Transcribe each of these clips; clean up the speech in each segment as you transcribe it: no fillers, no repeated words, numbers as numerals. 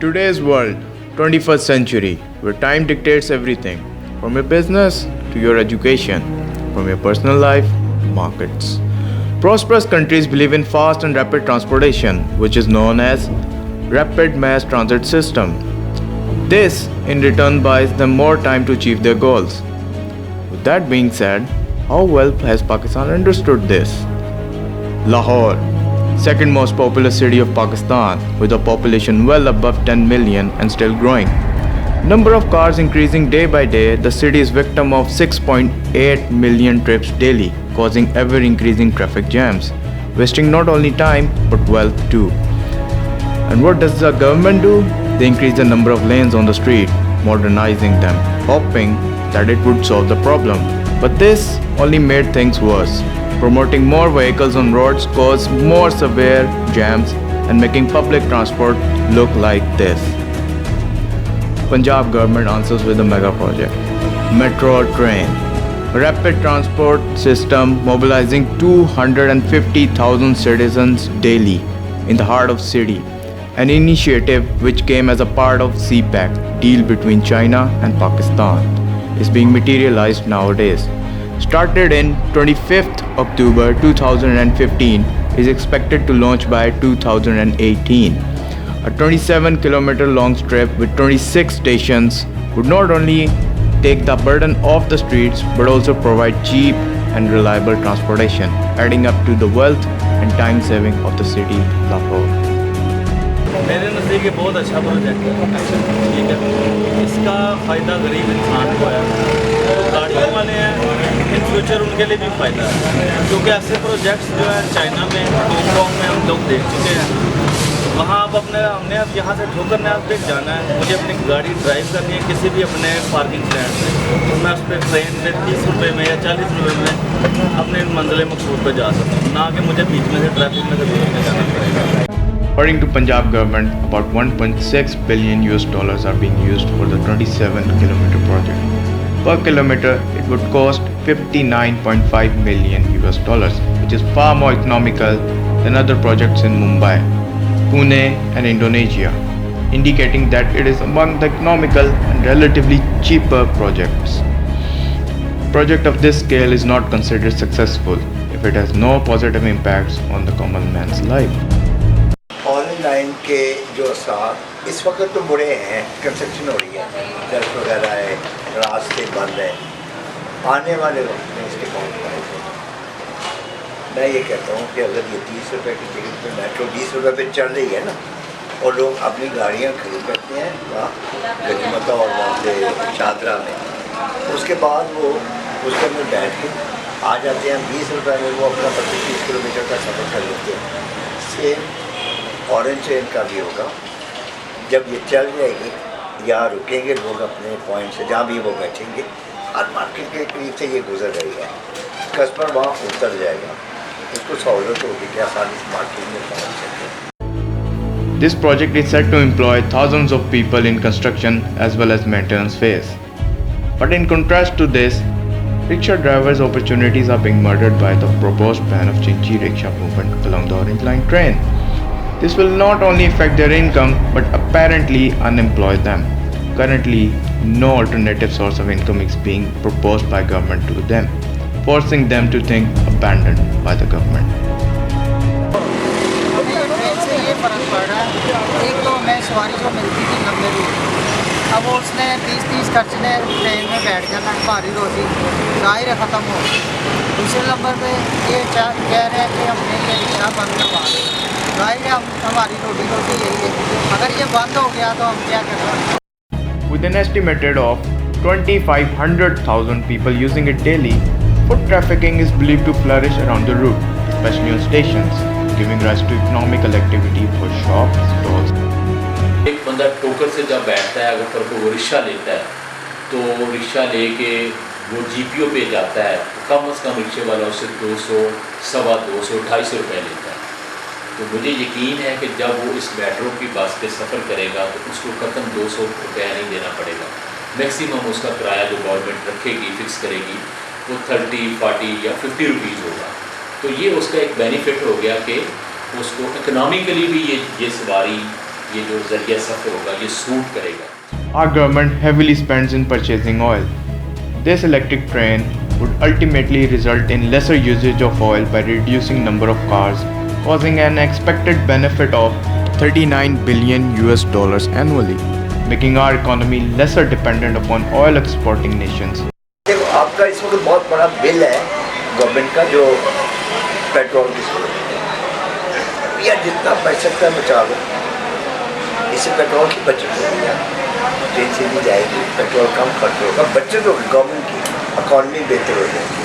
today's world, 21st century, where time dictates everything, from your business to your education, from your personal life to markets. Prosperous countries believe in fast and rapid transportation, which is known as rapid mass transit system. This, in return, buys them more time to achieve their goals. With that being said, how well has Pakistan understood this? Lahore, second most populous city of Pakistan, with a population well above 10 million and still growing. Number of cars increasing day by day, the city is victim of 6.8 million trips daily, causing ever increasing traffic jams, wasting not only time but wealth too. And what does the government do? They increase the number of lanes on the street, modernizing them, hoping that it would solve the problem. But this only made things worse. Promoting more vehicles on roads caused more severe jams and making public transport look like this. Punjab government answers with a mega project, Metro Train, rapid transport system mobilizing 250,000 citizens daily in the heart of city, an initiative which came as a part of CPEC, deal between China and Pakistan, is being materialized nowadays. Started in 25th October 2015, is expected to launch by 2018. A 27-kilometer long strip with 26 stations would not only take the burden off the streets but also provide cheap and reliable transportation, adding up to the wealth and time saving of the city Lahore. मेरे नज़दीक ये बहुत अच्छा project है, ठीक है। इसका फ़ायदा गरीब इंसान को है, तो गाड़ियों वाले हैं, इन फ्यूचर उनके लिए भी फ़ायदा है, क्योंकि ऐसे प्रोजेक्ट्स जो है चाइना में, हांगकॉन्ग में हम लोग देख चुके हैं। वहाँ हमने अब यहाँ से ठोकर नाज़ जाना है, मुझे अपनी गाड़ी ड्राइव करनी है किसी भी अपने पार्किंग स्टैंड से, तो मैं उस पर ट्रेन पे 30 रुपये में या 40 रुपये में अपने मंजिल मकसूद पर जा सकता हूँ, ना कि मुझे बीच में से ट्रैफिक में से गुजर के जाना पड़ेगा। According to Punjab government, about 1.6 billion US dollars are being used for the 27-kilometer project. Per kilometer, it would cost 59.5 million US dollars, which is far more economical than other projects in Mumbai, Pune and Indonesia, indicating that it is among the economical and relatively cheaper projects. Project of this scale is not considered successful if it has no positive impacts on the common man's life. Online के जो असर इस वक्त तो बुरे हैं, construction हो रही है, सड़क वगैरह है, रास्ते बंद हैं, आने वाले वक्त में इसके बहुत फायदे हैं। मैं ये कहता हूँ कि अगर ये 30 रुपये की टिकट पे मेट्रो 20 रुपये पे चल रही है ना, और लोग अपनी गाड़ियाँ खरीद करते हैं वहाँ गजमता और वहाँ से शादरा में, उसके बाद वो उसके अंदर बैठ के आ जाते हैं, 20 रुपये में वो अपना 25-30 किलोमीटर का सफ़र कर लेते हैं। सेम ऑरेंज ट्रेन का भी होगा, जब ये चल जाएगी यहाँ रुकेंगे लोग अपने पॉइंट से, जहाँ भी वो बैठेंगे, हर मार्केट के करीब से ये गुजर रही है, कस्टमर वहाँ उतर जाएगा, उसको सहूलत होगी कि आसानी से मार्केट में पहुँच सके। This project is set to employ thousands of people in construction as well as maintenance phase. But in contrast to this, rickshaw drivers' opportunities are being murdered by the proposed ban of Chinchi rickshaw movement along the Orange Line train. This will not only affect their income but apparently unemploy them. Currently, no alternative source of income is being proposed by government to them, forcing them to think abandoned by the government. ये फ़र्क पड़ रहा है, एक तो हमें सवारी जो मिलती थी लंबे रूट, अब उसने 30-30 खर्चने ट्रेन में बैठ जाना, भारी रोटी ज़ाहिर है ख़त्म हो गई। दूसरे नंबर पे ये कह रहे हैं कि हमने ये रिक्शा बंद करवा दें, ज़ाहिर है हमारी रोटी यही है, अगर ये बंद हो गया तो हम क्या करें। With an estimated of 2,500,000 people using it daily, foot trafficking is believed to flourish around the route, especially on stations, giving rise to economical activity for shops, stalls. एक बंदा टोकर से जब बैठता है, अगर पर वो रिक्शा लेता है, तो रिक्शा लेके वो जीपीओ पे जाता है, कम से कम रिक्शे वाला उससे 200, 250, 250 रुपये लेता है। तो मुझे यकीन है कि जब वो इस मेट्रो की बस पे सफ़र करेगा तो उसको कतन 200 रुपया नहीं देना पड़ेगा। मैक्सिमम उसका किराया जो गवर्नमेंट रखेगी, फिक्स करेगी, वो 30, 40 या 50 रुपीज़ होगा। तो ये उसका एक बेनिफिट हो गया कि उसको इकनॉमिकली भी ये सवारी ये जो जरिया सफ़र होगा ये सूट करेगा। Our government heavily spends in purchasing oil. This electric train would ultimately result in lesser usage of oil by reducing number of cars, causing an expected benefit of $39 billion annually, making our economy lesser dependent upon oil exporting nations. देखो आपका इस वक्त बहुत बड़ा bill है government का जो petrol की या जितना बच सकता है बचा लो, इससे पेट्रोल की बचत होगी, ट्रेन से भी जाएगी, पेट्रोल कम खर्च होगा, बचत होगी, गवर्नमेंट की इकॉनमी बेहतर हो जाएगी।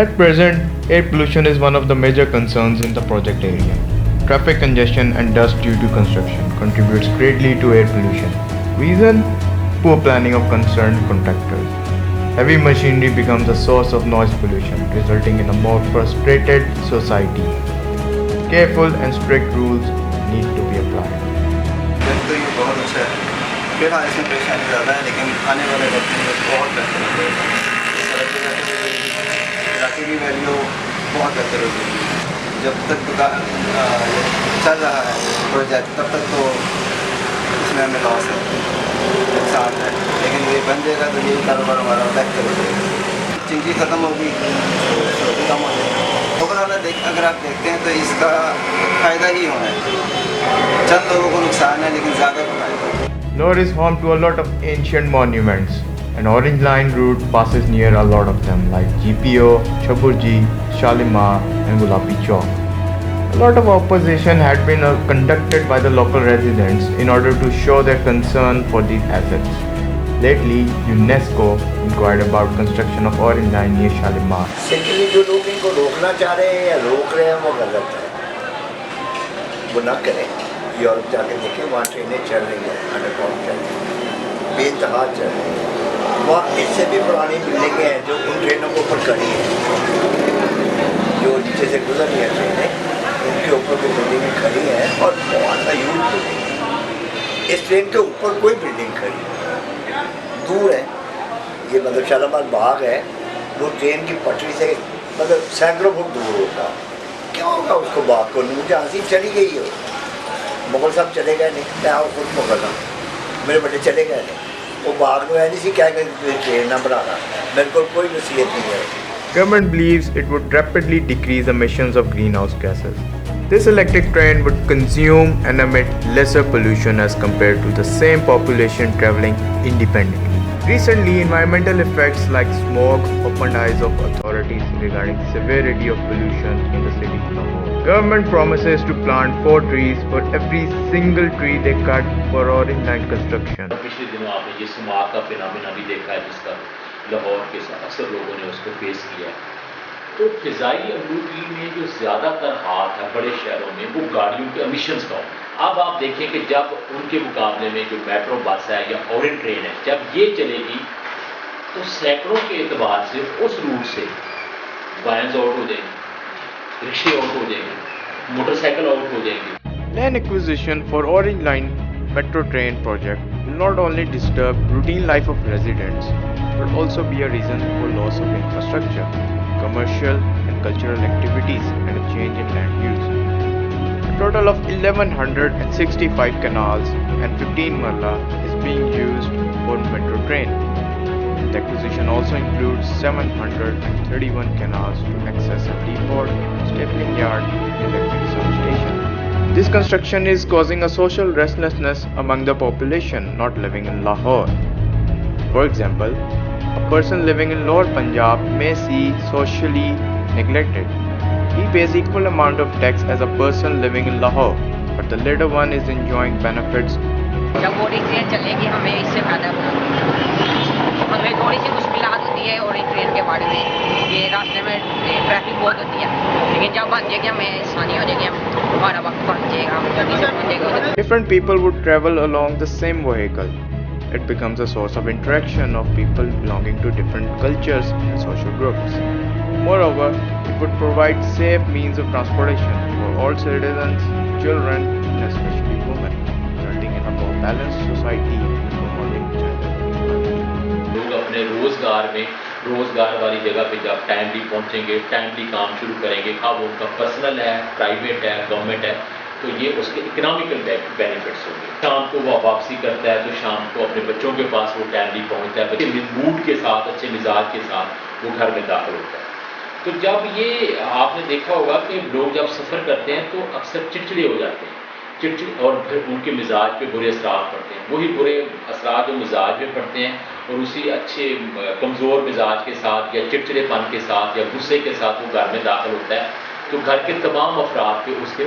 At present, air pollution is one of the major concerns in the project area. Traffic congestion and dust due to construction contributes greatly to air pollution. Reason? Poor planning of concerned contractors. Heavy machinery becomes a source of noise pollution, resulting in a more frustrated society. Careful and strict rules need to be applied. तो ये बहुत अच्छा है, फिलहाल इसमें परेशानी ज़्यादा है, लेकिन आने वाले वक्त में बहुत बेहतर हो जाएगी। इलाके की वैल्यू बहुत बेहतर हो जाएगी। जब तक दुकान चल रहा है प्रोजेक्ट तब तक तो इसमें हमें लॉस है, नुकसान है, लेकिन ये बन जाएगा तो यही कारोबार हमारा बेहतर हो जाएगा। चिंकी ख़त्म होगी तो कम हो जाएगा। ओवरऑल अगर आप देखते हैं तो इसका फ़ायदा ही होना है, चंद लोगों को नुकसान है लेकिन ज़्यादा को फायदा। Nor is home to a lot of ancient monuments. An Orange Line route passes near a lot of them like GPO, Chaburji, Shalimar and Gulapi Chowk. A lot of opposition had been conducted by the local residents in order to show their concern for these assets. Lately, UNESCO inquired about construction of Orange Line near Shalimar. Secondly जो लोग इनको रोकना चाह रहे हैं या रोक रहे हैं वो गलत है, वो ना करें। यूरोप जाके देखें, वहाँ ट्रेनें चल रही हैं, अंडरग्राउंड चल रही हैं, बेतहा चल रही हैं। वहाँ इससे भी पुरानी बिल्डिंगें हैं जो उन ट्रेनों के ऊपर खड़ी हैं, जो नीचे से गुजर रही हैं ट्रेनें, उनके ऊपर भी बिल्डिंगें खड़ी हैं और बहुत सा यूज बिल्डिंग। इस ट्रेन के ऊपर कोई बिल्डिंग खड़ी दूर है, ये मतलब शालीमार बाग है, वो ट्रेन की पटरी से मतलब सैकड़ों फुट दूर होगा। क्या होगा उसको बाग को? मुझे हंसी चली गई हो, मुगल साहब चले गए नहीं, मैं और खुद मुगल हूँ, मेरे बड़े चले गए नहीं, वो बाग में नहीं सी क्या ट्रेन ना बनाना, मेरे को कोई नसीहत नहीं है। Government believes it would rapidly decrease emissions of greenhouse gases. This electric train would consume and emit lesser pollution as compared to the same population traveling independently. Recently, environmental effects like smog opened eyes of authorities regarding severity of pollution in the city of Lahore. Government promises to plant 4 trees for every single tree they cut for Orange Line construction. पिछले दिनों आपने ये स्माग का phenomena भी देखा है, जिसका लाहौर के अक्सर लोगों ने उसको फेस किया है। तो फ़िज़ाई आलूदगी में जो ज़्यादातर हाथ है बड़े शहरों में वो गाड़ियों के एमिशंस का हो। अब आप देखें कि जब उनके मुकाबले में जो मेट्रो बस है या ऑरेंज ट्रेन है, जब ये चलेगी तो सैकड़ों के एतबार से उस रूट से वैन्स आउट हो जाएंगी, रिक्शे आउट हो जाएंगे, मोटरसाइकिल आउट हो जाएंगी। Land acquisition for Orange Line metro train project will not only disturb routine life of residents, but also be a reason for loss of infrastructure, commercial and cultural activities, and a change in land use. A total of 1165 canals and 15 marla is being used for metro train. The acquisition also includes 731 canals to access a depot, stapling yard, and electric substation. This construction is causing a social restlessness among the population not living in Lahore. For example, a person living in Lower Punjab may see socially neglected. He pays equal amount of tax as a person living in Lahore, but the latter one is enjoying benefits. जब orange train चलेगी हमें इससे फ़ायदा होगा। हमें थोड़ी सी मुश्किलात होती है ओरेंज ट्रेन के बारे में, ये रास्ते में ट्रैफिक बहुत होती है, लेकिन जब बन जाएगी हमें आसानी हो जाएगी, हमारा वक्त बन जाएगा, हम जल्दी से पहुँचेंगे। Different people would travel along the same vehicle. It becomes a source of interaction of people belonging to different cultures and social groups. Moreover, it would provide safe means of transportation for all citizens, children, and especially women, resulting in a more balanced society and promoting gender equality. लोग अपने रोज़गार वाली जगह पे जब timely पहुंचेंगे, timely काम शुरू करेंगे, अब उनका पर्सनल है, प्राइवेट है, गवर्नमेंट है, तो ये उसके इकोनॉमिकल बेनिफिट्स होंगे। शाम को वो वापसी करता है तो शाम को अपने बच्चों के पास वो टाइमली पहुंचता है, अच्छे मूड के साथ, अच्छे मिजाज के साथ वो घर में दाखिल होता है। तो जब ये आपने देखा होगा कि लोग जब सफ़र करते हैं तो अक्सर चिड़चिड़े हो जाते हैं, चिड़चिड़, और फिर उनके मिजाज पे बुरे असरात पड़ते हैं। वही बुरे असरात जो मिजाज पे पड़ते हैं और उसी अच्छे कमज़ोर मिजाज के साथ या चिड़चिड़ेपन के साथ या गुस्से के साथ वो घर में दाखिल होता है तो घर के तमाम अफराद पे उसके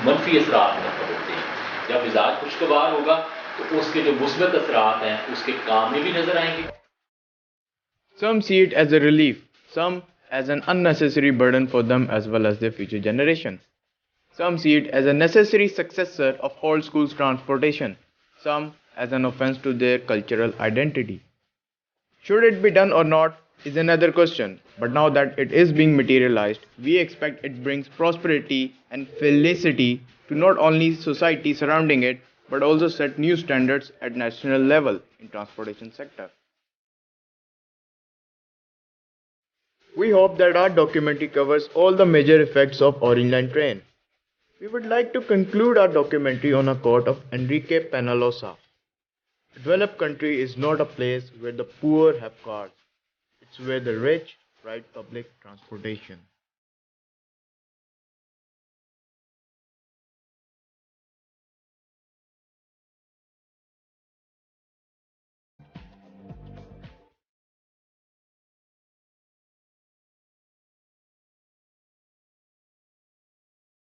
मनफी असरात मुनक़िद होते हैं। जब मिजाज खुशगवार होगा तो उसके जो मुस्बत असरात हैं उसके काम में भी नज़र आएंगे। Some see it as a relief, some as an unnecessary burden for them as well as their future generation. Some see it as a necessary successor of old school's transportation, some as an offense to their cultural identity. Should it be done or not is another question, but now that it is being materialized, we expect it brings prosperity and felicity to not only society surrounding it, but also set new standards at national level in transportation sector. We hope that our documentary covers all the major effects of Orange Line train. We would like to conclude our documentary on a quote of Enrique Peñalosa. A developed country is not a place where the poor have cars. It's where the rich ride public transportation.